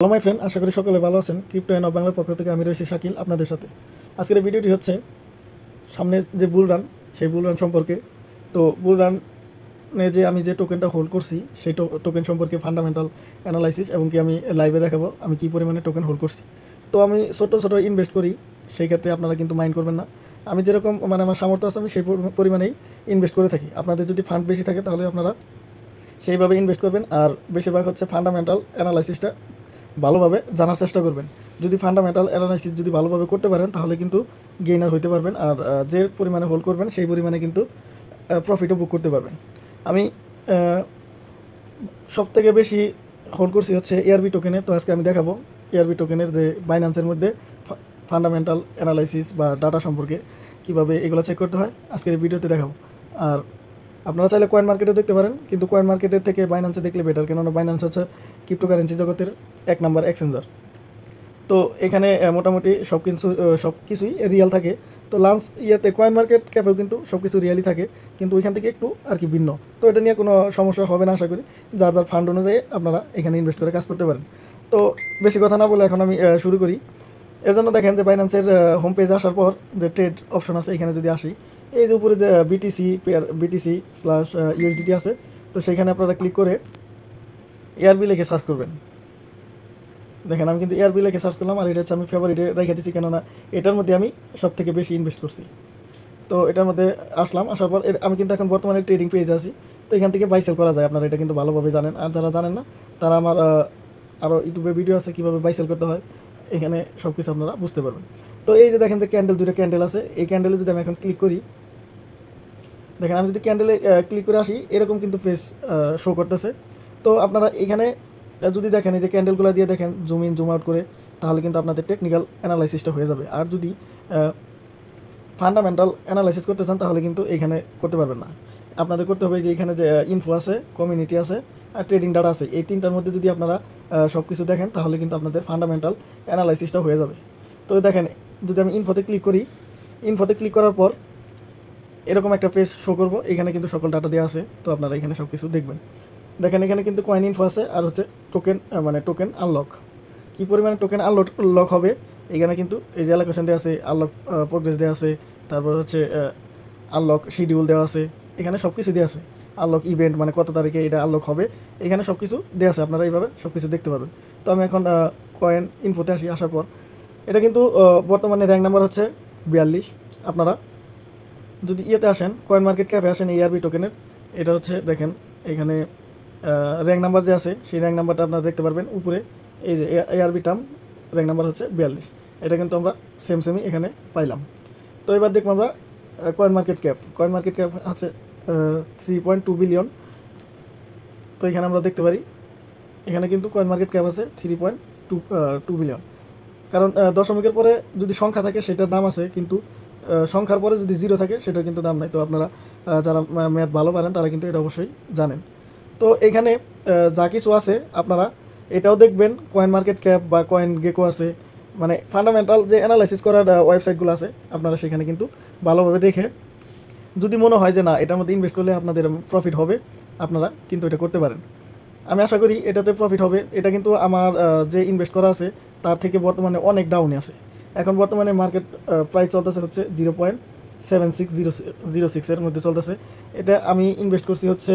Hello my friend, আশা করি সকলে ভালো আছেন। ক্রিপ্টো অ্যান্ড বাংলার পক্ষ থেকে আমি রয়েছি শাকিল আপনাদের সাথে। আজকের এই ভিডিওটি হচ্ছে সামনে যে বুল রান, সেই বুল রান সম্পর্কে। তো বুল রানে যে আমি যে টোকেনটা হোল্ড করছি সেই টোকেন সম্পর্কে ফান্ডামেন্টাল অ্যানালাইসিস এবং কি আমি লাইভে দেখাবো আমি কী পরিমাণে টোকেন হোল্ড করছি। তো আমি ছোটো ছোটো ইনভেস্ট করি, সেই ক্ষেত্রে আপনারা কিন্তু মাইন্ড করবেন না। আমি যেরকম আমার সামর্থ্য আছে আমি সেই পরিমাণেই ইনভেস্ট করে থাকি। আপনাদের যদি ফান্ড বেশি থাকে তাহলে আপনারা সেইভাবে ইনভেস্ট করবেন। আর বেশিরভাগ হচ্ছে ফান্ডামেন্টাল অ্যানালাইসিসটা ভালোভাবে জানার চেষ্টা করবেন। যদি ফান্ডামেন্টাল অ্যানালাইসিস যদি ভালোভাবে করতে পারেন তাহলে কিন্তু গেইনার হইতে পারবেন। আর যে পরিমাণে হোল্ড করবেন সেই পরিমাণে কিন্তু প্রফিটও বুক করতে পারবেন। আমি সবথেকে বেশি হোল্ড করছি হচ্ছে এআরবি টোকেনে। তো আজকে আমি দেখাবো এআরবি টোকেনের যে বাইন্যান্সের মধ্যে ফান্ডামেন্টাল অ্যানালাইসিস বা ডাটা সম্পর্কে কীভাবে এগুলো চেক করতে হয় আজকের এই ভিডিওতে দেখাবো। আর আপনারা চাইলে কয়েন মার্কেটে দেখতে পারেন, কিন্তু কয়েন মার্কেটের থেকে বাইন্যান্সে দেখলে বেটার, কেননা বাইন্যান্স হচ্ছে ক্রিপ্টোকারেন্সি জগতের 1 নাম্বার এক্সচেঞ্জার। তো এখানে মোটামুটি সব কিছুই রিয়াল থাকে। তো লাঞ্চ কয়েন মার্কেট ক্যাফেও কিন্তু সব কিছু রিয়ালই থাকে, কিন্তু ওইখান থেকে একটু আর কি ভিন্ন। তো এটা নিয়ে কোনো সমস্যা হবে না আশা করি। যার যার ফান্ড অনুযায়ী আপনারা এখানে ইনভেস্ট করে কাজ করতে পারেন। তো বেশি কথা না বলে এখন আমি শুরু করি। এর জন্য দেখেন যে বাইন্যান্সের হোম পেজে আসার পর যে ট্রেড অপশন আছে, এখানে যদি আসি, এই যে উপরে যে BTC/USDT আছে, তো সেখানে আপনারা ক্লিক করে এআরবি লিখে সার্চ করবেন। দেখেন আমি কিন্তু এআরবি লিখে সার্চ করলাম, আর এটা হচ্ছে আমি ফেভারিটে রেখে দিচ্ছি, কেননা এটার মধ্যে আমি সব থেকে বেশি ইনভেস্ট করছি। তো এটার মধ্যে আসার পর আমি কিন্তু এখন বর্তমানে ট্রেডিং পেজে আছি। তো এখান থেকে বাই সেল করা যায়, আপনারা এটা কিন্তু ভালোভাবে জানেন। আর যারা জানেন না তারা আমার আরও ইউটিউবে ভিডিও আছে কীভাবে বাই সেল করতে হয়, এখানে সব কিছু আপনারা বুঝতে পারবেন। তো এই যে দেখেন যে দুটো ক্যান্ডেল আছে, এই ক্যান্ডেলে যদি আমি এখন ক্লিক করি, দেখেন আমি যদি ক্যান্ডেলে ক্লিক করে আসি এরকম কিন্তু ফেস শো করতেছে। তো আপনারা এখানে যদি দেখেন এই যে ক্যান্ডেলগুলো দিয়ে দেখেন জুম ইন জুম আউট করে, তাহলে কিন্তু আপনাদের টেকনিক্যাল অ্যানালাইসিসটা হয়ে যাবে। আর যদি ফান্ডামেন্টাল অ্যানালাইসিস করতে চান তাহলে কিন্তু এখানে করতে পারবেন না। আপনাদের করতে হবে যে এখানে যে ইনফো আছে, কমিউনিটি আছে আর ট্রেডিং ডাটা আছে, এই তিনটার মধ্যে যদি আপনারা সব কিছু দেখেন তাহলে কিন্তু আপনাদের ফান্ডামেন্টাল অ্যানালাইসিসটা হয়ে যাবে। তো দেখেন যদি আমি ইনফোতে ক্লিক করি, ইনফোতে ক্লিক করার পর এরকম একটা পেজ শো করবো, এখানে কিন্তু সকল ডাটা দেওয়া আছে। তো আপনারা এখানে সব কিছু দেখবেন। দেখেন এখানে কিন্তু কয়েন ইনফো আছে, আর হচ্ছে টোকেন আনলক, কী পরিমাণে টোকেন আনলক হবে এখানে কিন্তু এই যে অ্যালোকেশন দেওয়া আছে, আনলক প্রোগ্রেস দেওয়া আছে, তারপর হচ্ছে আনলক শিডিউল দেওয়া আছে, এখানে সব কিছু দেওয়া আছে। আনলক ইভেন্ট মানে কত তারিখে এটা আনলক হবে, এখানে সব কিছু দেওয়া আছে, আপনারা এইভাবে সব কিছু দেখতে পাবেন। তো আমি এখন কয়েন ইনফোতে আসার পর এটা কিন্তু বর্তমানে র্যাঙ্ক নাম্বার হচ্ছে 42। আপনারা যদি আসেন কয়েন মার্কেট ক্যাফে আসেন এআরবি টোকেনের, এটা হচ্ছে দেখেন এখানে র্যাঙ্ক নাম্বার যে আছে সেই র্যাঙ্ক নাম্বারটা আপনারা দেখতে পারবেন উপরে। এই যে এআরবি টার্ম র্যাঙ্ক নাম্বার হচ্ছে 42, এটা কিন্তু আমরা সেমই এখানে পাইলাম। তো এবার দেখবো আমরা কয়েন মার্কেট ক্যাপ হচ্ছে 3.2 বিলিয়ন। তো এখানে আমরা দেখতে পারি এখানে কিন্তু কয়েন মার্কেট ক্যাপ আছে 3.2 বিলিয়ন। কারণ দশমিকের পরে যদি সংখ্যা থাকে সেটার দাম আছে, কিন্তু সংখ্যার পরে যদি জিরো থাকে সেটার কিন্তু দাম নাই। তো আপনারা যারা ম্যাথ ভালো পারেন তারা কিন্তু এটা অবশ্যই জানেন। তো এখানে যা কিছু আছে আপনারা এটাও দেখবেন, কয়েন মার্কেট ক্যাপ বা কয়েন গেকো আছে, মানে ফান্ডামেন্টাল যে অ্যানালাইসিস করার ওয়েবসাইটগুলো আছে আপনারা সেখানে কিন্তু ভালোভাবে দেখে যদি মনে হয় যে না এটার মধ্যে ইনভেস্ট করলে আপনাদের প্রফিট হবে, আপনারা কিন্তু এটা করতে পারেন। আমি আশা করি এটাতে প্রফিট হবে। এটা কিন্তু আমার যে ইনভেস্ট করা আছে তার থেকে বর্তমানে অনেক ডাউনে আছে। এখন বর্তমানে মার্কেট প্রাইস চলতেছে হচ্ছে 0.7606 মধ্যে চলতেছে। এটা আমি ইনভেস্ট করছি হচ্ছে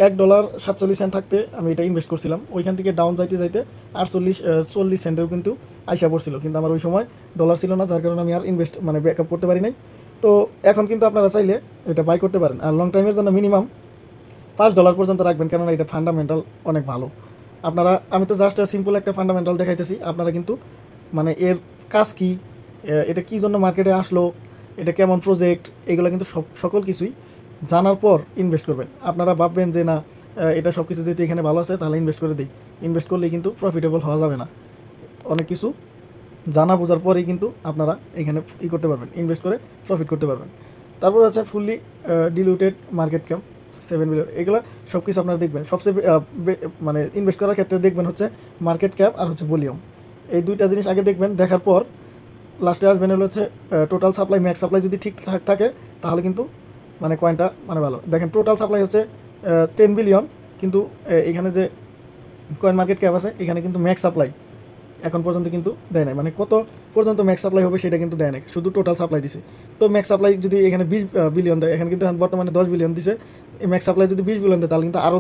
$1.47 থাকতে আমি এটা ইনভেস্ট করছিলাম। ওইখান থেকে ডাউন যাইতে 40 সেন্টেও কিন্তু আইসা পড়ছিল, কিন্তু আমার ওই সময় ডলার ছিল না, যার কারণে আমি আর ব্যাকআপ করতে পারি নাই। তো এখন কিন্তু আপনারা চাইলে এটা বাই করতে পারেন। আর লং টাইমের জন্য মিনিমাম $5 পর্যন্ত রাখবেন, কেননা এটা ফান্ডামেন্টাল অনেক ভালো। আমি তো জাস্ট সিম্পল একটা ফান্ডামেন্টাল দেখাইতেছি, আপনারা কিন্তু মানে এর কাজ কী, এটা কী জন্য মার্কেটে আসলো, এটা কেমন প্রজেক্ট, এগুলো কিন্তু সকল কিছুই জানার পর ইনভেস্ট করবেন। আপনারা ভাববেন যে না এটা সব কিছু যেহেতু এখানে ভালো আছে তাহলে ইনভেস্ট করে দিই, ইনভেস্ট করলেই কিন্তু প্রফিটেবল হওয়া যাবে না। অনেক কিছু জানা বোঝার পরেই কিন্তু আপনারা এখানে করতে পারবেন, ইনভেস্ট করে প্রফিট করতে পারবেন। তারপর হচ্ছে ফুললি ডিলুটেড মার্কেট ক্যাপ 7 বিলিয়ন, এগুলো সব কিছু আপনারা দেখবেন। সবচেয়ে মানে ইনভেস্ট করার ক্ষেত্রে দেখবেন হচ্ছে মার্কেট ক্যাপ আর হচ্ছে ভলিউম, এই দুইটা জিনিস আগে দেখবেন। দেখার পর লাস্টে আসবেন হচ্ছে টোটাল সাপ্লাই, ম্যাক্স সাপ্লাই যদি ঠিকঠাক থাকে তাহলে কিন্তু মানে কয়েনটা মানে ভালো। দেখেন টোটাল সাপ্লাই হচ্ছে 10 বিলিয়ন, কিন্তু এখানে যে কয়েন মার্কেট ক্যাপ আছে, এখানে কিন্তু ম্যাক্স সাপ্লাই এখন পর্যন্ত কিন্তু দেয় নাই, মানে কত পর্যন্ত ম্যাক্স সাপ্লাই হবে সেটা কিন্তু দেয় নাই, শুধু টোটাল সাপ্লাই দিছে। তো ম্যাক্স সাপ্লাই যদি এখানে 20 বিলিয়ন দেয়, এখানে কিন্তু বর্তমানে 10 বিলিয়ন দিছে, এই ম্যাক্স সাপ্লাই যদি 20 বিলিয়ন দেয় তাহলে কিন্তু আরও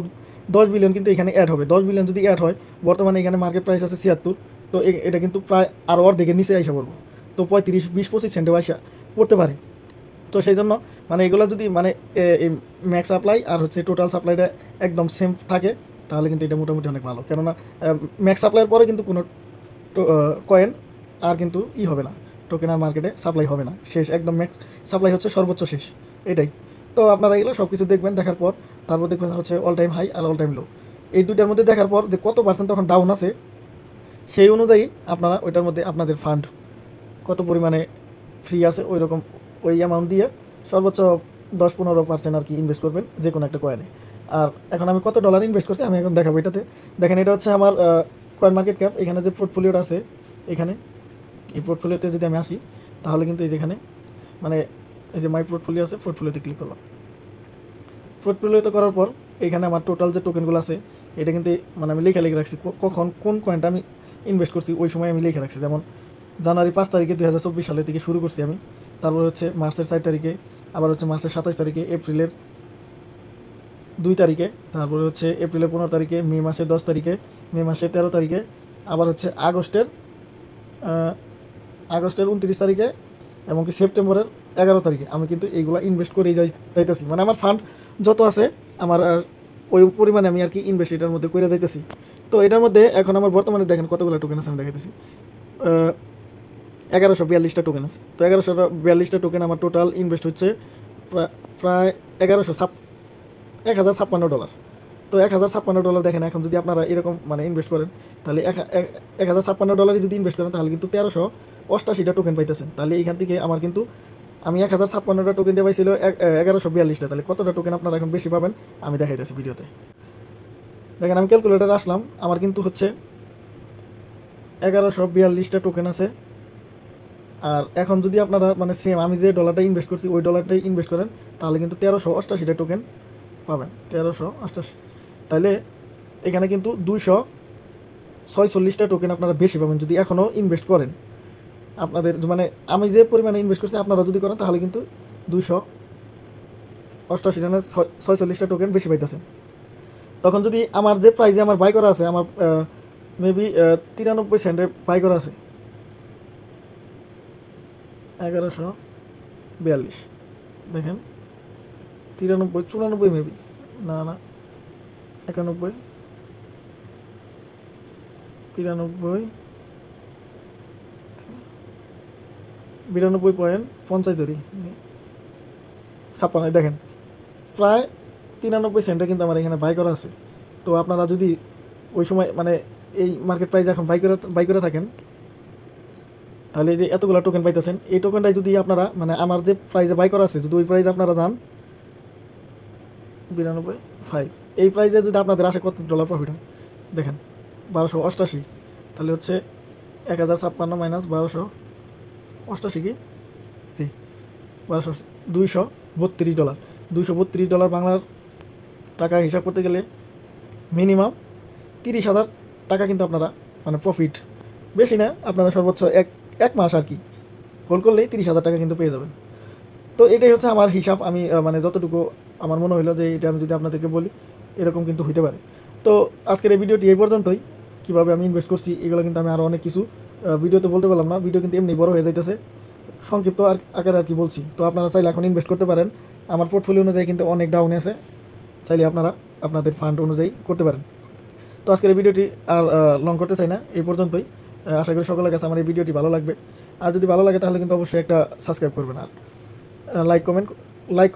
10 বিলিয়ন কিন্তু এখানে অ্যাড হবে। 10 বিলিয়ন যদি অ্যাড হয়, বর্তমানে এখানে মার্কেট প্রাইস আছে 76, তো এটা কিন্তু প্রায় আরও অর্ধেকের নিচে আইসা পড়বো, তো 35, 20, 25 সেন্টে আইসা পড়তে পারে। তো সেই জন্য মানে এগুলো যদি মানে এই ম্যাক্স সাপ্লাই আর হচ্ছে টোটাল সাপ্লাইটা একদম সেম থাকে, তাহলে কিন্তু এটা মোটামুটি অনেক ভালো। কেননা ম্যাক্স সাপ্লাইয়ের পরে কিন্তু কোনো কয়েন আর কিন্তু হবে না, টোকেন আর মার্কেটে সাপ্লাই হবে না, শেষ একদম ম্যাক্স সাপ্লাই হচ্ছে সর্বোচ্চ শেষ, এটাই। তো আপনারা এগুলো সব কিছু দেখবেন, দেখার পর তারপর দেখবেন হচ্ছে অল টাইম হাই আর অল টাইম লো, এই দুইটার মধ্যে দেখার পর যে কত পার্সেন্ট তখন ডাউন আছে, সেই অনুযায়ী আপনারা ওইটার মধ্যে আপনাদের ফান্ড কত পরিমাণে ফ্রি আছে ওই রকম ওই অ্যামাউন্ট দিয়ে সর্বোচ্চ 10-15% আর কি ইনভেস্ট করবেন যে কোনো একটা কয়েনে। আর এখন আমি কত ডলার ইনভেস্ট করছি আমি এখন দেখাবো এটাতে। দেখেন, এটা হচ্ছে আমার কয়েন মার্কেট ক্যাপ, এখানে যে পোর্টফোলিওটা আছে, এখানে এই পোর্টফোলিওতে যদি আমি আসি তাহলে কিন্তু এই যেখানে মানে এই যে মাই পোর্টফোলিও আছে, পোর্টফোলিওতে ক্লিক করলাম। পোর্টফোলিওতে করার পর এখানে আমার টোটাল যে টোকেনগুলো আছে এটা কিন্তু মানে আমি লিখে রাখছি, কখন কোন কয়েনটা আমি ইনভেস্ট করছি ওই সময় আমি লিখে রাখছি। যেমন জানুয়ারি 5 তারিখে 2024 সালে থেকে শুরু করছি আমি, তারপর হচ্ছে মার্চের 4 তারিখে, আবার হচ্ছে মার্চের 27 তারিখে, এপ্রিলের 2 তারিখে, তারপরে হচ্ছে এপ্রিলের 15 তারিখে, মে মাসের 10 তারিখে, মে মাসের 13 তারিখে, আবার হচ্ছে আগস্টের 29 তারিখে, এমনকি সেপ্টেম্বরের 11 তারিখে আমি কিন্তু এইগুলো ইনভেস্ট করেই যাইতেছি। মানে আমার ফান্ড যত আছে আমার ওই পরিমাণে আমি আর কি ইনভেস্ট এটার মধ্যে করে যাইতেছি। তো এটার মধ্যে এখন আমার বর্তমানে দেখেন কতগুলো টোকেন আছে আমি দেখাইতেছি, 1142টা টোকেন আছে। তো 1142টা টোকেন আমার টোটাল ইনভেস্ট হচ্ছে প্রায় 1056 ডলার। তো $1056 দেখেন, এখন যদি আপনারা এরকম মানে ইনভেস্ট করেন তাহলে $1056 যদি ইনভেস্ট করেন তাহলে কিন্তু 1388টা টোকেন পাইতেছেন। তাহলে এখান থেকে আমার কিন্তু আমি 1056টা টোকেন দিয়ে পাইছিল 1142টা, তাহলে কতটা টোকেন আপনারা এখন বেশি পাবেন আমি দেখাইতেছি ভিডিওতে। দেখেন, আমি ক্যালকুলেটারে আসলাম, আমার কিন্তু হচ্ছে 1142টা টোকেন আছে। আর এখন যদি আপনারা মানে সেম আমি যে ডলারটা ইনভেস্ট করছি ওই ডলারটাই ইনভেস্ট করেন তাহলে কিন্তু 1388টা টোকেন পাবেন, 1388। তাহলে এখানে কিন্তু 246টা টোকেন আপনারা বেশি পাবেন যদি এখনও ইনভেস্ট করেন। আপনাদের মানে আমি যে পরিমাণে ইনভেস্ট করছি আপনারা যদি করেন তাহলে কিন্তু 286টা টোকেন বেশি পাইতেছেন। তখন যদি আমার যে প্রাইজে আমার বাই করা আছে, আমার মেবি 93 সেন্টে বাই করা আছে, 1142 দেখেন, 93, 94 মেবি, না 91, 93, 92.50 ধরি, 56 দেখেন, প্রায় 93 সেন্টে কিন্তু আমার এখানে বাই করা আছে। তো আপনারা যদি ওই সময় মানে এই মার্কেট প্রাইস এখন বাই করে থাকেন তাহলে এই যে এতগুলো টোকেন পাইতেছেন, এই টোকেনটাই যদি আপনারা মানে আমার যে প্রাইসে বাই করা আছে যদি ওই প্রাইসে আপনারা যান 92.5, এই প্রাইসে যদি আপনাদের আসে কত ডলার প্রফিট হয় দেখেন, 1288, তাহলে হচ্ছে 1056 মাইনাস 1288 কি জি 232 ডলার, $232 বাংলার টাকা হিসাব করতে গেলে মিনিমাম 30,000 টাকা কিন্তু আপনারা মানে প্রফিট, বেশি না, আপনারা সর্বোচ্চ এক মাস আর কি হোল্ড করলেই 30,000 টাকা কিন্তু পেয়ে যাবেন। তো এটাই হচ্ছে আমার হিসাব, আমি মানে যতটুকু আমার মনে হলো যে এটা আমি যদি আপনাদেরকে বলি এরকম কিন্তু হতে পারে। তো আজকের এই ভিডিওটি এই পর্যন্তই, কীভাবে আমি ইনভেস্ট করছি এগুলো কিন্তু আমি আরও অনেক কিছু ভিডিওতে বলতে পারলাম না, ভিডিও কিন্তু এমনি বড় হয়ে যাইতেছে, সংক্ষিপ্ত আকারে আর কি বলছি। তো আপনারা চাইলে এখন ইনভেস্ট করতে পারেন, আমার পোর্টফোলিও অনুযায়ী কিন্তু অনেক ডাউনে আছে, চাইলে আপনারা আপনাদের ফান্ড অনুযায়ী করতে পারেন। তো আজকের এই ভিডিওটি আর লং করতে চাই না, এই পর্যন্তই। আশা করি সকলের কাছে আমার এই ভিডিওটি ভালো লাগবে, আর যদি ভালো লাগে তাহলে কিন্তু অবশ্যই একটা সাবস্ক্রাইব করবেন, আর লাইক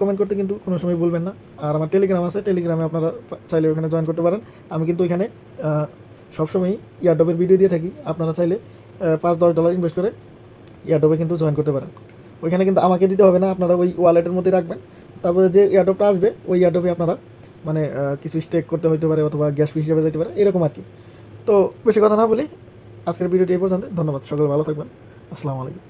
কমেন্ট করতে কিন্তু কোনো সময় বলবেন না। আর আমার টেলিগ্রাম আছে, টেলিগ্রামে আপনারা চাইলে ওখানে জয়েন করতে পারেন। আমি কিন্তু ওইখানে সবসময়ই ইয়ারড্রপের ভিডিও দিয়ে থাকি, আপনারা চাইলে $5-10 ইনভেস্ট করে ইয়ারড্রপে কিন্তু জয়েন করতে পারেন। ওইখানে কিন্তু আমাকে দিতে হবে না, আপনারা ওই ওয়ালেটের মধ্যে রাখবেন, তারপরে যে ইয়ারড্রপটা আসবে ওই ইয়ারড্রপে আপনারা মানে কিছু স্টেক করতে হতে পারে অথবা গ্যাস ফি হিসেবে যেতে পারে, এরকম আর কি। তো বেশি কথা না বলি, আজকের ভিডিওটি এই পর্যন্ত। ধন্যবাদ, সকলে ভালো থাকবেন, আসসালামু আলাইকুম।